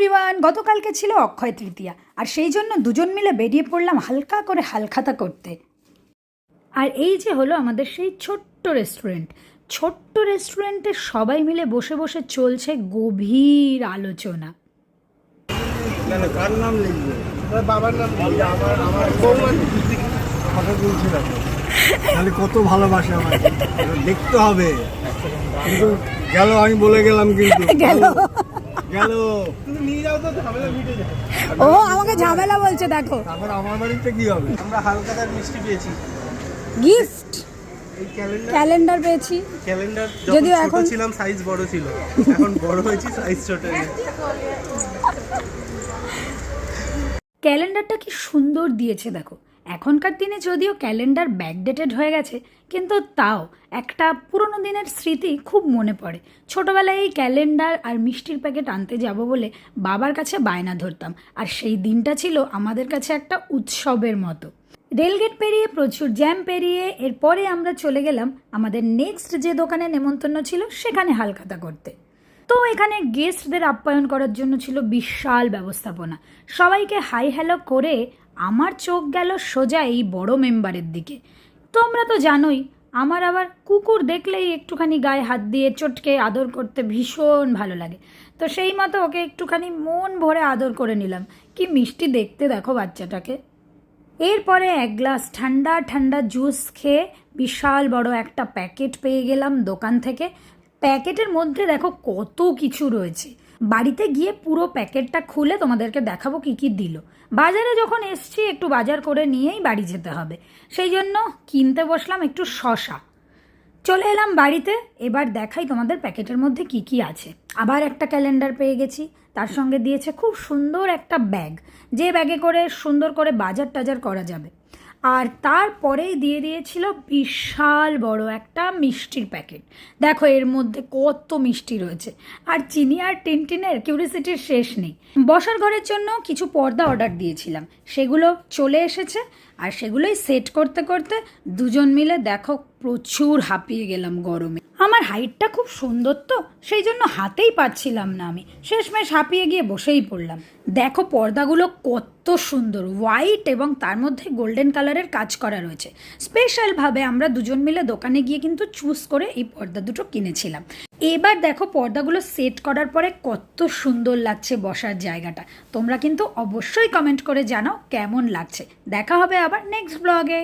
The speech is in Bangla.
এভরিওয়ান, গতকালকে ছিল অক্ষয় তৃতীয়া, আর সেই জন্য দুজন মিলে বেরিয়ে পড়লাম হালকা করে হালখাতা করতে। আর এই যে হলো আমাদের সেই ছোট্ট রেস্টুরেন্টে সবাই মিলে বসে বসে চলছে গভীর আলোচনা। কার নাম লিখবে? বাবার নাম লিখবে। আমার বৌমার কথা বলছিলাম, তাহলে কত ভালোবাসে আমার, দেখতে হবে। কিন্তু গেল, আমি বলে গেলাম, কিন্তু গেল তুমি নিয়ে যাও তো, ঝামেলা মিটে যাবে। ও আমাকে ঝামেলা বলছে, দেখো। তারপর আমার বাড়িতে কি হবে? আমরা হালকাতার মিষ্টি পেয়েছি, গিফট ক্যালেন্ডার পেয়েছি। ক্যালেন্ডার যদিও ছোট এখন ছিলাম সাইজ বড় ছিল, এখন বড় হয়েছি সাইজ ছোট হয়েছে। ক্যালেন্ডারটা কি সুন্দর দিয়েছে দেখো। এখনকার দিনে যদিও ক্যালেন্ডার ব্যাকডেটেড হয়ে গেছে, কিন্তু তাও একটা পুরনো দিনের স্মৃতি খুব মনে পড়ে। ছোটোবেলায় এই ক্যালেন্ডার আর মিষ্টির প্যাকেট আনতে যাব বলে বাবার কাছে বায়না ধরতাম, আর সেই দিনটা ছিল আমাদের কাছে একটা উৎসবের মতো। রেলগেট পেরিয়ে, প্রচুর জ্যাম পেরিয়ে এরপরে আমরা চলে গেলাম আমাদের নেক্সট যে দোকানে নেমন্তন্ন ছিল সেখানে হালখাতা করতে। তো এখানে গেস্টদের আপ্যায়ন করার জন্য ছিল বিশাল ব্যবস্থাপনা। সবাইকে হাই হ্যালো করে আমার চোখ গেল সোজা এই বড় মেম্বারের দিকে। তোমরা তো জানোই, আমার আবার কুকুর দেখলেই একটুখানি গায়ে হাত দিয়ে চটকে আদর করতে ভীষণ ভালো লাগে। তো সেই মতো ওকে একটুখানি মন ভরে আদর করে নিলাম। কি মিষ্টি দেখতে দেখো বাচ্চাটাকে। এরপরে এক গ্লাস ঠান্ডা ঠান্ডা জুস খেয়ে বিশাল বড় একটা প্যাকেট পেয়ে গেলাম দোকান থেকে। প্যাকেটের মধ্যে দেখো কত কিছু রয়েছে। বাড়িতে গিয়ে পুরো প্যাকেটটা খুলে তোমাদেরকে দেখাবো কি কি দিল। বাজারে যখন এসছি একটু বাজার করে নিয়েই বাড়ি যেতে হবে, সেই জন্য কিনতে বসলাম একটু শসা। চলে এলাম বাড়িতে, এবার দেখাই তোমাদের প্যাকেটের মধ্যে কি কি আছে। আবার একটা ক্যালেন্ডার পেয়ে গেছি, তার সঙ্গে দিয়েছে খুব সুন্দর একটা ব্যাগ, যে ব্যাগে করে সুন্দর করে বাজার টাজার করা যাবে। আর তারপরেই দিয়ে দিয়েছিল বিশাল বড় একটা মিষ্টির প্যাকেট। দেখো এর মধ্যে কত মিষ্টি রয়েছে, আর চিনি আর টিনটিনের কিউরিসিটির শেষ নেই। বসার ঘরের জন্য কিছু পর্দা অর্ডার দিয়েছিলাম, সেগুলো চলে এসেছে, আর সেগুলোই সেট করতে করতে দুজন মিলে দেখো প্রচুর হাঁপিয়ে গেলাম গরমে। আমার হাইটটা খুব সুন্দর, তো সেই জন্য হাতেই পাচ্ছিলাম না, আমি শেষমেশ হাঁপিয়ে গিয়ে বসেই পড়লাম। দেখো পর্দাগুলো কত সুন্দর, হোয়াইট এবং তার মধ্যে গোল্ডেন কালারের কাজ করা রয়েছে। স্পেশালভাবে আমরা দুজন মিলে দোকানে গিয়ে কিন্তু চুজ করে এই পর্দা দুটো কিনেছিলাম। এবার দেখো পর্দাগুলো সেট করার পরে কত সুন্দর লাগছে বসার জায়গাটা। তোমরা কিন্তু অবশ্যই কমেন্ট করে জানাও কেমন লাগছে। দেখা হবে আবার নেক্সট ব্লগে।